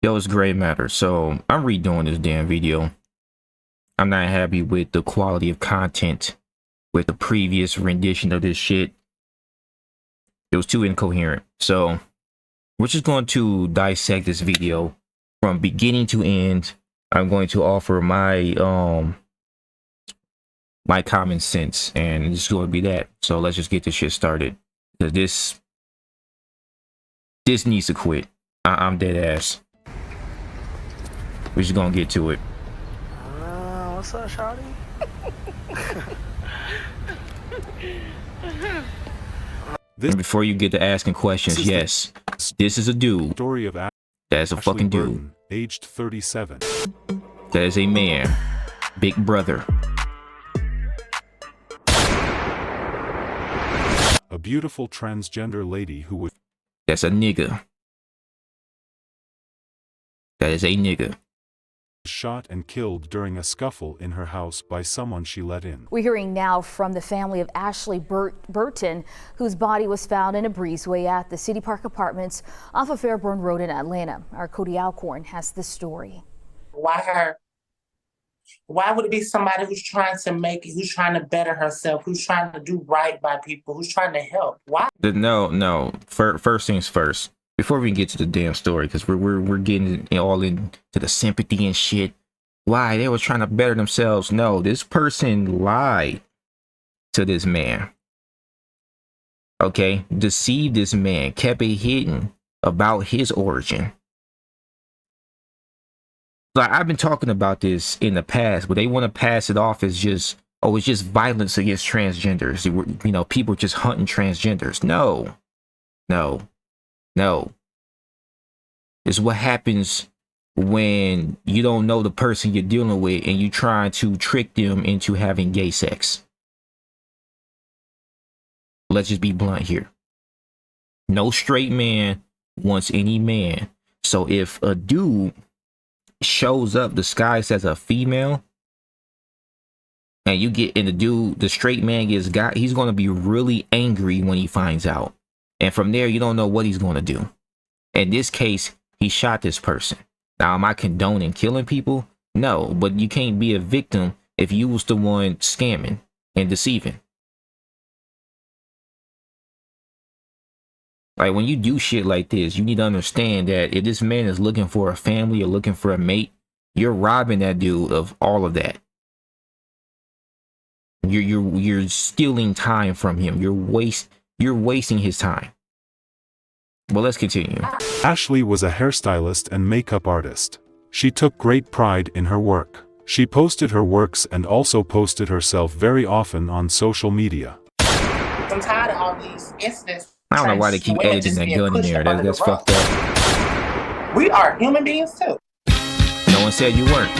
Yo, it's Gray Matter. So I'm redoing this damn video. I'm not happy with the quality of content with the previous rendition of this shit. It was too incoherent. So we're just going to dissect this video from beginning to end. I'm going to offer my my common sense, and it's going to be that. So let's just get this shit started, because this needs to quit. I'm dead ass. We're just gonna get to it. What's up, shawty? And before you get to asking questions, yes, this is a dude. Story of That's a fucking dude. Aged 37. That is a man. Big brother. A beautiful transgender lady who was That's a nigga. That is a nigga. shot and killed during a scuffle in her house by someone she let in. We're hearing now from the family of Ashley Burton, whose body was found in a breezeway at the City Park Apartments off of Fairburn Road in Atlanta. Our Cody Alcorn has this story. Why her? Why would it be somebody who's trying to better herself, who's trying to do right by people, who's trying to help? Why? No. First things first. Before we get to the damn story, because we're getting all into the sympathy and shit. Why? They were trying to better themselves. No, this person lied to this man. Okay? Deceived this man. Kept it hidden about his origin. Like, I've been talking about this in the past, but they want to pass it off as just, oh, it's just violence against transgenders. You know, people just hunting transgenders. No. It's what happens when you don't know the person you're dealing with and you trying to trick them into having gay sex. Let's just be blunt here. No straight man wants any man. So if a dude shows up disguised as a female and you get in the straight man gets got, he's going to be really angry when he finds out. And from there, you don't know what he's going to do. In this case, he shot this person. Now, am I condoning killing people? No, but you can't be a victim if you was the one scamming and deceiving. Like, when you do shit like this, you need to understand that if this man is looking for a family or looking for a mate, you're robbing that dude of all of that. You're stealing time from him. You're wasting his time. Well, let's continue. Ashley was a hairstylist and makeup artist. She took great pride in her work. She posted her works and also posted herself very often on social media. I'm tired of all these incidents. I don't know why they keep editing that gun in there. That's fucked up. We are human beings too. No one said you weren't.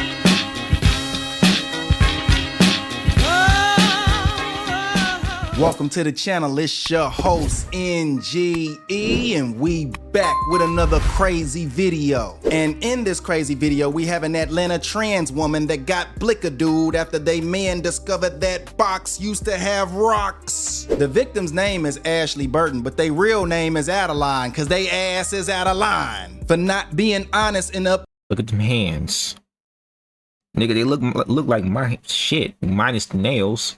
Welcome to the channel. It's your host NGE, and we back with another crazy video. And in this crazy video, we have an Atlanta trans woman that got blickadooed after they men discovered that box used to have rocks. The victim's name is Ashley Burton, but their real name is Adeline, cause they ass is out of line for not being honest enough. Look at them hands, nigga. They look like my shit minus the nails.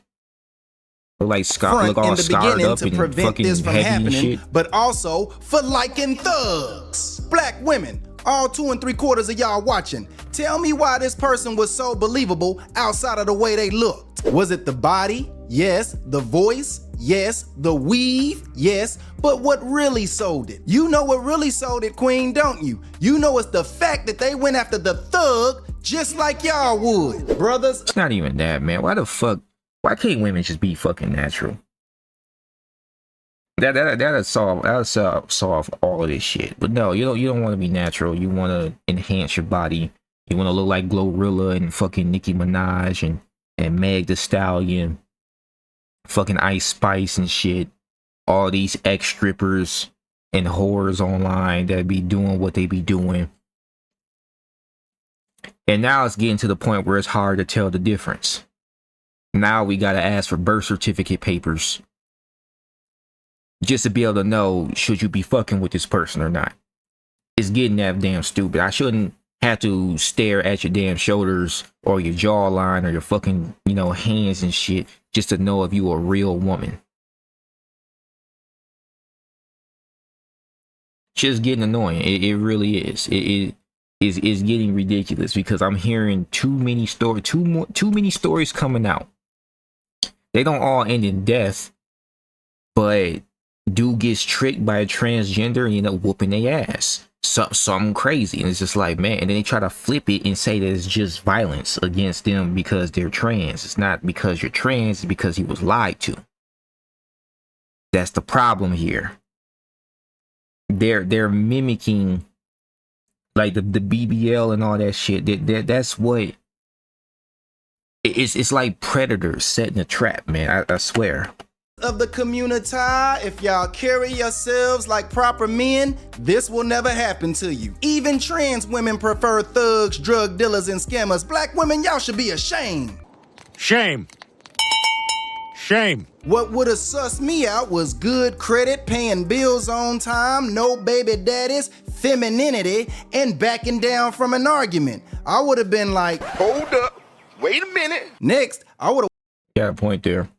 Like look all in the scarred beginning up to and prevent fucking this from heavy and happening, shit. but also for liking thugs. Black women, all 2 3/4 of y'all watching, tell me why this person was so believable outside of the way they looked. Was it the body? Yes. The voice? Yes. The weave? Yes. But what really sold it? You know what really sold it, Queen, don't you? You know it's the fact that they went after the thug just like y'all would. Brothers, It's not even that, man. Why the fuck? Why can't women just be fucking natural? That'll solve all of this shit. But no, you don't want to be natural. You want to enhance your body. You want to look like Glorilla and fucking Nicki Minaj and Meg Thee Stallion, fucking Ice Spice and shit. All these ex strippers and whores online that be doing what they be doing. And now it's getting to the point where it's hard to tell the difference. Now we gotta ask for birth certificate papers just to be able to know should you be fucking with this person or not. it's getting that damn stupid. I shouldn't have to stare at your damn shoulders or your jawline or your fucking, you know, hands and shit just to know if you a real woman. Just getting annoying. It really is. It is getting ridiculous because I'm hearing too many stories coming out. They don't all end in death, but dude gets tricked by a transgender and end up whooping their ass. Something crazy. And it's just like, man, and then they try to flip it and say that it's just violence against them because they're trans. It's not because you're trans, it's because he was lied to. That's the problem here. They're mimicking like the BBL and all that shit. That's what it's like predators setting a trap, man. I swear. Of the community, if y'all carry yourselves like proper men, this will never happen to you. Even trans women prefer thugs, drug dealers, and scammers. Black women, y'all should be ashamed. Shame. Shame. What would have sussed me out was good credit, paying bills on time, no baby daddies, femininity, and backing down from an argument. I would have been like, hold up, wait a minute. Next, I would have. Got a point there.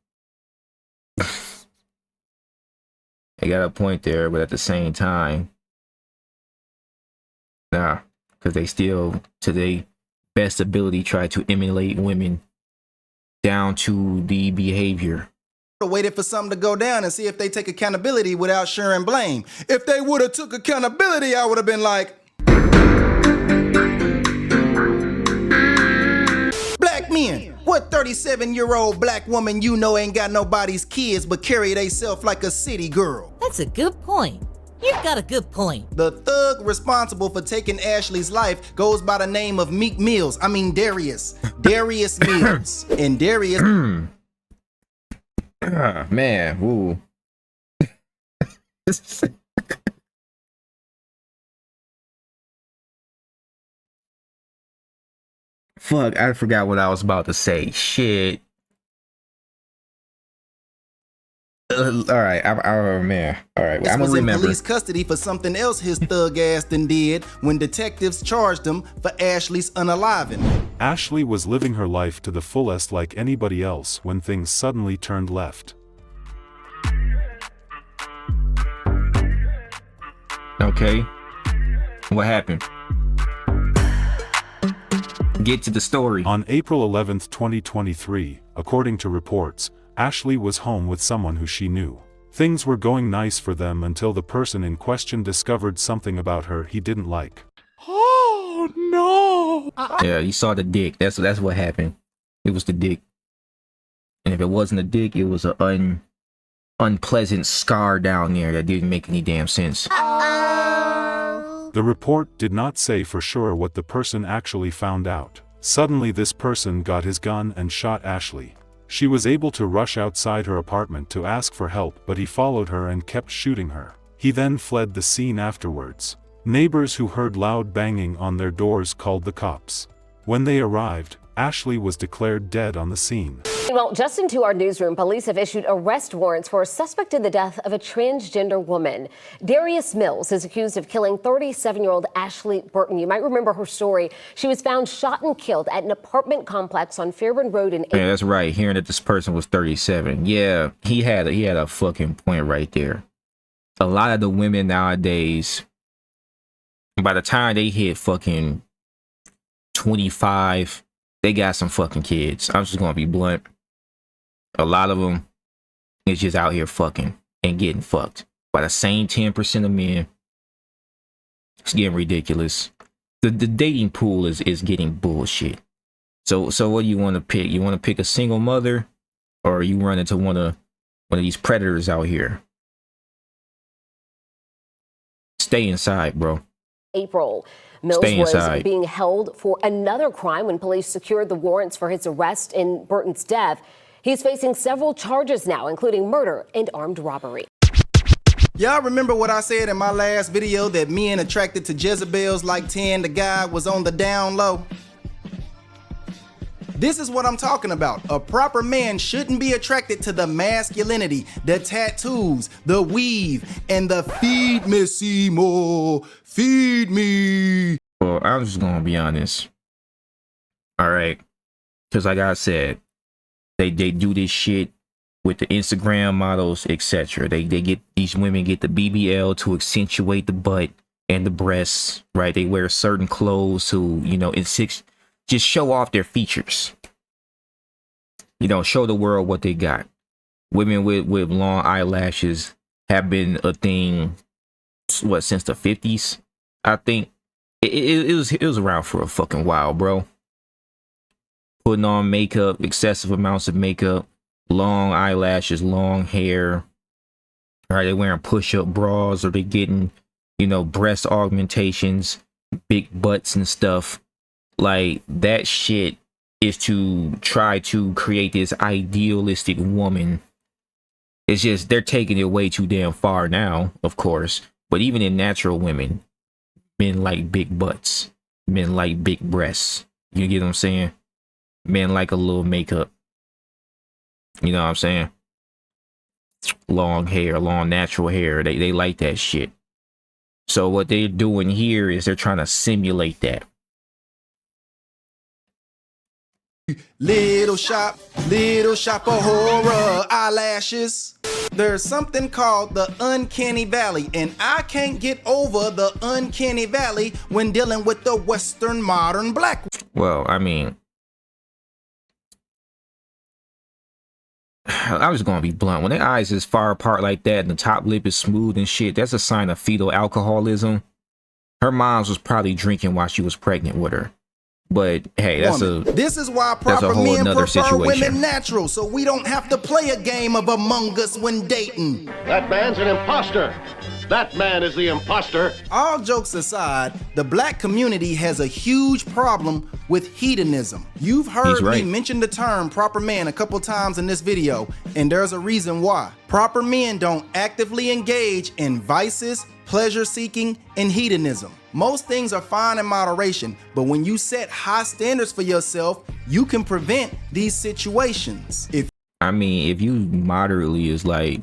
They got a point there, but at the same time, nah, because they still, to their best ability, try to emulate women down to the behavior. Waited for something to go down and see if they take accountability without sharing blame. If they would have took accountability, I would have been like, black men, what 37-year-old black woman you know ain't got nobody's kids but carry theyself like a city girl? That's a good point. You've got a good point. The thug responsible for taking Ashley's life goes by the name of Meek Mills. I mean Darius. Darius Mills. And Darius... Man, ooh. Fuck, I forgot what I was about to say. Shit. All right, man. All right, I'm gonna was in remember. Police custody for something else his thug ass done did when detectives charged him for Ashley's unaliving. Ashley was living her life to the fullest like anybody else when things suddenly turned left. Okay, what happened? Get to the story. On April 11, 2023, according to reports, Ashley was home with someone who she knew. Things were going nice for them until the person in question discovered something about her he didn't like. Oh no! Yeah, you saw the dick. That's what happened. It was the dick. And if it wasn't a dick, it was an unpleasant scar down there that didn't make any damn sense. The report did not say for sure what the person actually found out. Suddenly this person got his gun and shot Ashley. She was able to rush outside her apartment to ask for help, but he followed her and kept shooting her. He then fled the scene afterwards. Neighbors who heard loud banging on their doors called the cops. When they arrived, Ashley was declared dead on the scene. Well, just into our newsroom, police have issued arrest warrants for a suspect in the death of a transgender woman. Darius Mills is accused of killing 37-year-old Ashley Burton. You might remember her story. She was found shot and killed at an apartment complex on Fairburn Road in... Yeah, that's right. Hearing that this person was 37. Yeah, he had a fucking point right there. A lot of the women nowadays, by the time they hit fucking 25, they got some fucking kids. I'm just gonna be blunt. A lot of them is just out here fucking and getting fucked by the same 10% of men. It's getting ridiculous. The dating pool is getting bullshit. So what do you want to pick? You want to pick a single mother, or you run into one of these predators out here? Stay inside, bro. April. Mills was being held for another crime when police secured the warrants for his arrest in Burton's death. He's facing several charges now, including murder and armed robbery. Y'all remember what I said in my last video that men attracted to Jezebels like 10, the guy was on the down low? This is what I'm talking about. A proper man shouldn't be attracted to the masculinity, the tattoos, the weave, and the feed me, Seymour, feed me. Well, I'm just gonna be honest. All right, because like I said, they do this shit with the Instagram models, etc. They get these women get the BBL to accentuate the butt and the breasts, right? They wear certain clothes to, you know, just show off their features. You know, show the world what they got. Women with long eyelashes have been a thing, what, since the 50s? I think it was around for a fucking while, bro. Putting on makeup, excessive amounts of makeup, long eyelashes, long hair. All right, they wearing push-up bras, or they getting, you know, breast augmentations, big butts and stuff. Like, that shit is to try to create this idealistic woman. It's just, they're taking it way too damn far now, of course. But even in natural women, men like big butts, men like big breasts. You get what I'm saying? Men like a little makeup. You know what I'm saying? Long hair, long natural hair. They like that shit. So what they're doing here is they're trying to simulate that. Little shop of horror, eyelashes. There's something called the uncanny valley, and I can't get over the uncanny valley when dealing with the Western modern black. Well, I mean, I was gonna be blunt. When their eyes is far apart like that and the top lip is smooth and shit, that's a sign of fetal alcoholism. Her mom was probably drinking while she was pregnant with her. But hey, this is why proper men prefer women natural, so we don't have to play a game of Among Us when dating. That man's an imposter. That man is the imposter. All jokes aside, the black community has a huge problem with hedonism. You've heard me mention the term proper man a couple times in this video, and there's a reason why. Proper men don't actively engage in vices, pleasure seeking, and hedonism. Most things are fine in moderation, but when you set high standards for yourself, you can prevent these situations. If you moderately is like,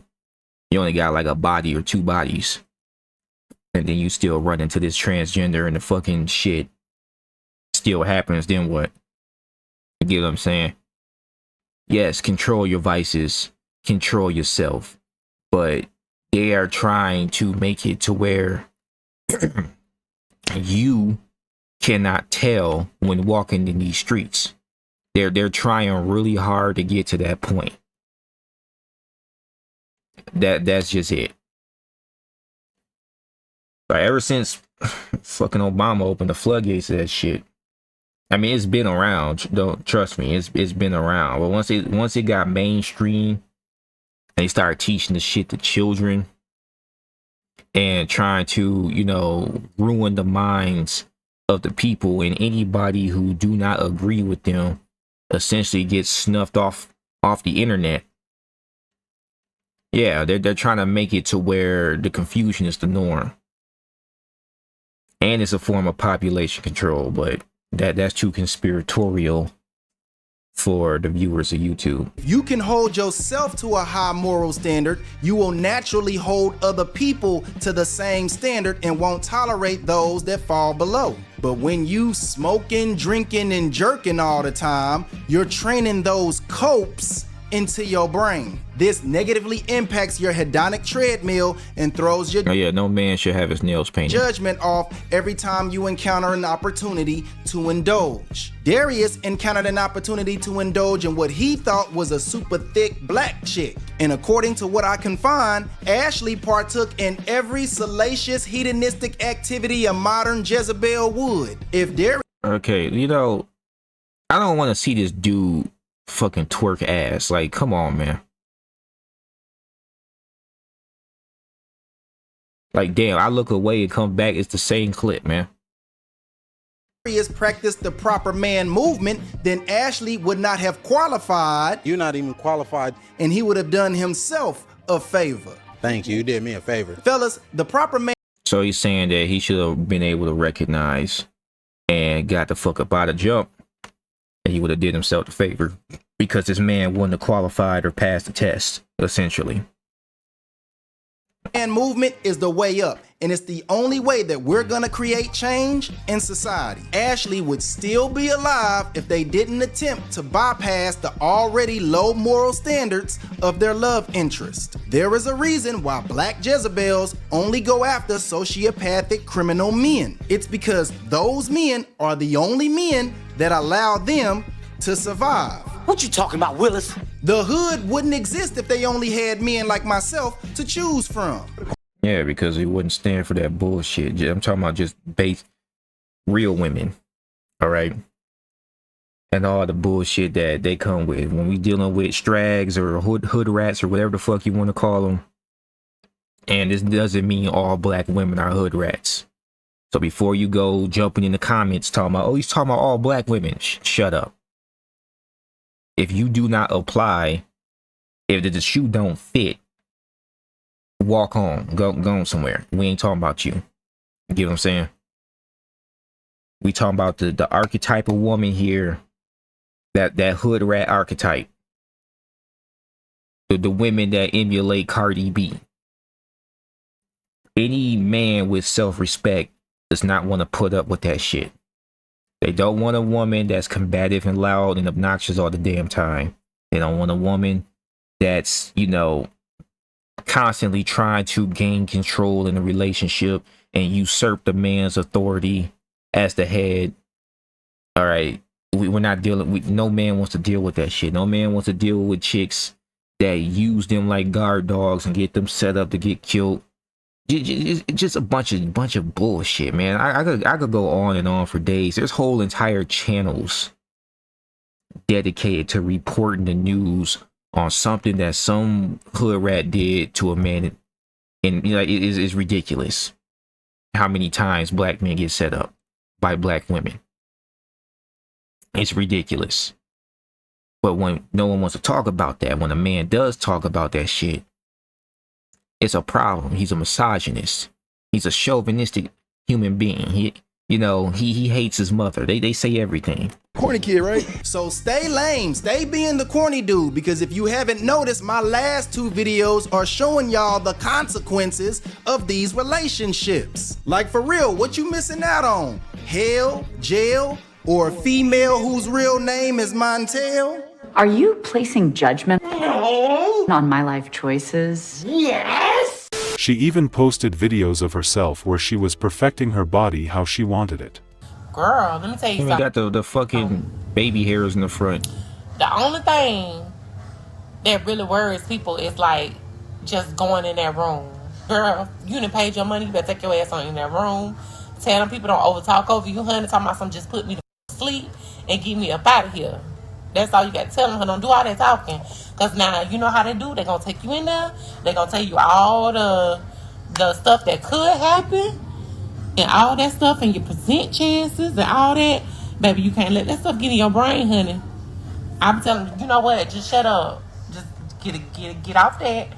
you only got like a body or two bodies, and then you still run into this transgender and the fucking shit still happens, then what? You get what I'm saying? Yes, control your vices, control yourself, but they are trying to make it to where you cannot tell when walking in these streets. They're trying really hard to get to that point. That's just it. But ever since fucking Obama opened the floodgates of that shit, I mean, it's been around. Don't trust me, it's been around. But once it got mainstream, they started teaching the shit to children and trying to, you know, ruin the minds of the people, and anybody who do not agree with them essentially gets snuffed off the internet. Yeah, they're trying to make it to where the confusion is the norm. And it's a form of population control, but that's too conspiratorial for the viewers of YouTube. If you can hold yourself to a high moral standard, you will naturally hold other people to the same standard and won't tolerate those that fall below. But when you smoking, drinking, and jerking all the time, you're training those copes into your brain. This negatively impacts your hedonic treadmill and throws your no man should have his nails painted judgment off every time you encounter an opportunity to indulge. Darius encountered an opportunity to indulge in what he thought was a super thick black chick. And according to what I can find, Ashley partook in every salacious hedonistic activity a modern Jezebel would. If Darius... Okay, you know, I don't want to see this dude fucking twerk ass. Like, come on, man. Like, damn, I look away and come back, it's the same clip, man. Practiced the proper man movement, then Ashley would not have qualified. You're not even qualified. And he would have done himself a favor. Thank you, you did me a favor. Fellas, the proper man... So he's saying that he should have been able to recognize and got the fuck up out of jump. he would have did himself a favor because this man wouldn't have qualified or passed the test, essentially. And movement is the way up, and it's the only way that we're gonna create change in society. Ashley would still be alive if they didn't attempt to bypass the already low moral standards of their love interest. There is a reason why black Jezebels only go after sociopathic criminal men. It's because those men are the only men that allow them to survive. What you talking about, Willis? The hood wouldn't exist if they only had men like myself to choose from. Yeah, because he wouldn't stand for that bullshit. I'm talking about just base real women, all right? And all the bullshit that they come with. When we dealing with strags or hood rats or whatever the fuck you want to call them. And this doesn't mean all black women are hood rats. So before you go jumping in the comments talking about, oh, he's talking about all black women, shut up. If you do not apply, if the shoe don't fit, walk on, go on somewhere. We ain't talking about you. You get what I'm saying? We talking about the archetype of woman here, that hood rat archetype. The women that emulate Cardi B. Any man with self-respect does not want to put up with that shit. They don't want a woman that's combative and loud and obnoxious all the damn time. They don't want a woman that's, you know, constantly trying to gain control in a relationship and usurp the man's authority as the head. All right, we're not dealing with, no man wants to deal with that shit. No man wants to deal with chicks that use them like guard dogs and get them set up to get killed. Just a bunch of bullshit, man. I could go on and on for days. There's whole entire channels dedicated to reporting the news on something that some hood rat did to a man, and you know, it is ridiculous how many times black men get set up by black women. It's ridiculous. But when no one wants to talk about that, when a man does talk about that shit, it's a problem. He's a misogynist. He's a chauvinistic human being. He hates his mother. They say everything. Corny kid, right? So stay lame. Stay being the corny dude, because if you haven't noticed, my last 2 videos are showing y'all the consequences of these relationships. Like, for real, what you missing out on? Hell, jail, or a female whose real name is Montel? Are you placing judgment on my life choices? Yes! She even posted videos of herself where she was perfecting her body how she wanted it. Girl, let me tell you something. Got the fucking baby hairs in the front. The only thing that really worries people is like just going in that room. Girl, you done paid your money, you better take your ass on in that room. Tell them people don't over talk over you, honey. Talking about some just put me to sleep and get me up out of here. That's all you got to tell them. Honey, don't do all that talking. Because now, you know how they do. They're going to take you in there. They're going to tell you all the stuff that could happen. And all that stuff. And your percent chances and all that. Baby, you can't let that stuff get in your brain, honey. I'm telling you, you know what? Just shut up. Just get off that.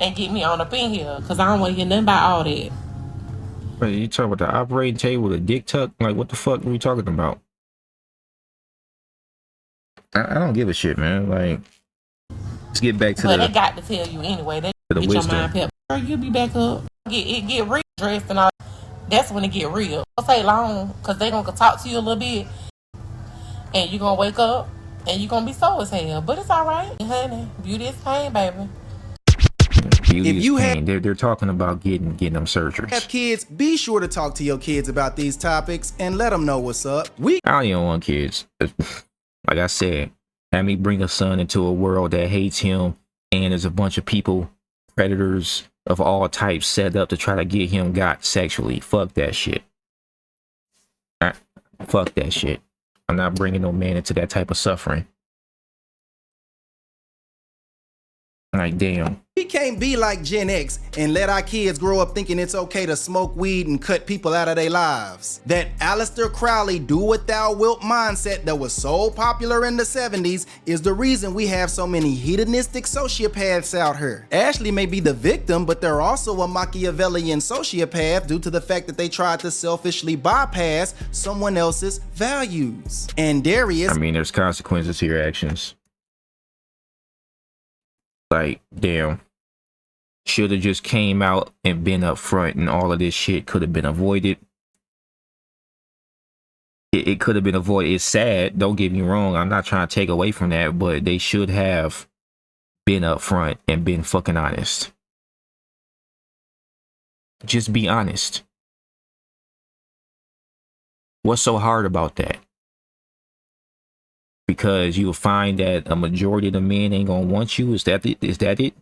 And get me on up in here. Because I don't want to hear nothing about all that. Wait, you talking about the operating table, the dick tuck? Like, what the fuck are we talking about? I don't give a shit, man. Like, let's get back to they got to tell you anyway. They get your mind pep. Girl, you be back up. Get real dressed and all. That's when it get real. Don't take long, because they going to talk to you a little bit. And you going to wake up and you going to be sore as hell. But it's all right, honey. Beauty is pain, baby. Beauty is pain. They're talking about getting them surgeries. Have kids, be sure to talk to your kids about these topics and let them know what's up. I don't even want kids. Like I said, have me bring a son into a world that hates him, and there's a bunch of people, predators of all types, set up to try to get him got sexually. Fuck that shit. Fuck that shit. I'm not bringing no man into that type of suffering. Like, damn. We can't be like Gen X and let our kids grow up thinking it's okay to smoke weed and cut people out of their lives. That Aleister Crowley do what thou wilt mindset that was so popular in the 70s is the reason we have so many hedonistic sociopaths out here. Ashley may be the victim, but they're also a Machiavellian sociopath due to the fact that they tried to selfishly bypass someone else's values. And Darius, I mean, there's consequences to your actions. Like, damn. Should have just came out and been up front, and all of this shit could have been avoided. It could have been avoided. It's sad, don't get me wrong. I'm not trying to take away from that, but they should have been up front and been fucking honest. Just be honest. What's so hard about that? Because you'll find that a majority of the men ain't gonna want you. Is that it? Is that it?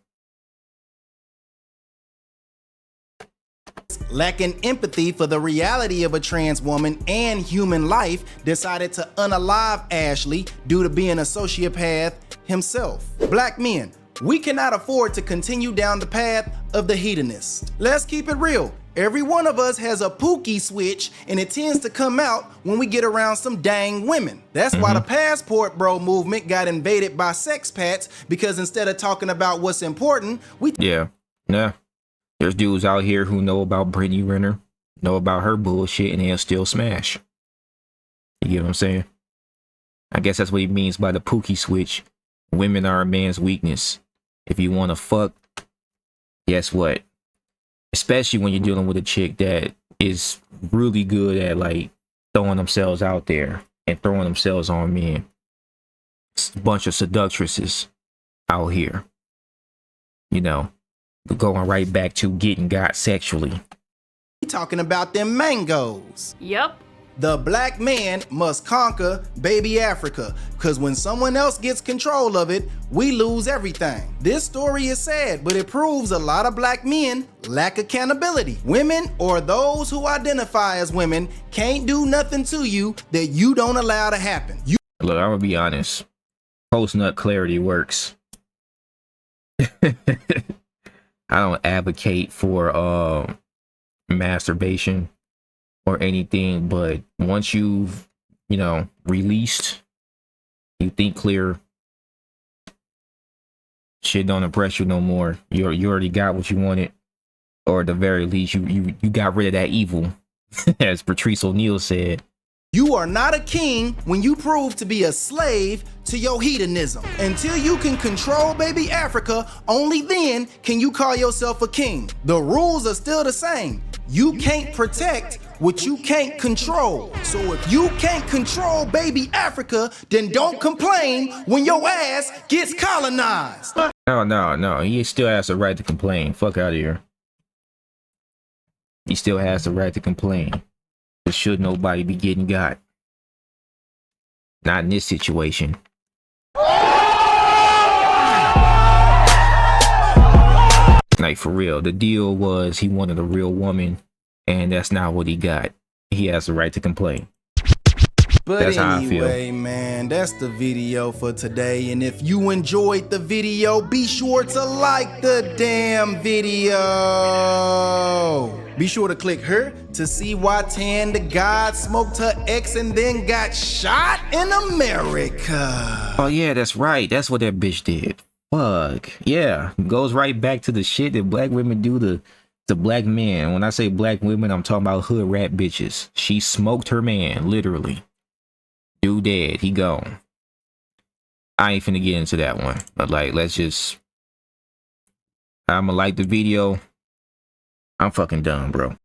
lacking empathy for the reality of a trans woman and human life, decided to unalive Ashley due to being a sociopath himself. Black men, we cannot afford to continue down the path of the hedonist. Let's keep it real. Every one of us has a pookie switch, and it tends to come out when we get around some dang women. That's why the passport bro movement got invaded by sex pats, because instead of talking about what's important, we there's dudes out here who know about Brittany Renner, know about her bullshit, and they'll still smash. You get what I'm saying? I guess that's what he means by the pookie switch. Women are a man's weakness. If you want to fuck, guess what? Especially when you're dealing with a chick that is really good at like throwing themselves out there and throwing themselves on men. It's a bunch of seductresses out here, you know, going right back to getting got sexually. Talking about them mangoes. Yep. The black man must conquer baby Africa, because when someone else gets control of it, we lose everything. This story is sad, but it proves a lot of black men lack accountability. Women, or those who identify as women, can't do nothing to you that you don't allow to happen. Look, I'm gonna be honest. Post-nut clarity works. I don't advocate for masturbation or anything, but once you've, you know, released, you think clear, shit don't impress you no more. You already got what you wanted, or at the very least you got rid of that evil. As Patrice O'Neal said, you are not a king when you prove to be a slave to your hedonism. Until you can control baby Africa, only then can you call yourself a king. The rules are still the same. You can't protect what you can't control. So if you can't control baby Africa, then don't complain when your ass gets colonized. No. He still has the right to complain. Fuck out of here. He still has the right to complain. But should nobody be getting got? Not in this situation. Like, for real, the deal was he wanted a real woman, and that's not what he got. He has the right to complain. But that's how I feel. Anyway, man, that's the video for today. And if you enjoyed the video, be sure to like the damn video. Be sure to click her to see why Tan the God smoked her ex and then got shot in America. Oh yeah, that's right. That's what that bitch did. Fuck. Yeah. Goes right back to the shit that black women do to black men. When I say black women, I'm talking about hood rat bitches. She smoked her man, literally. Dude dead. He gone. I ain't finna get into that one. But like, I'ma like the video. I'm fucking done, bro.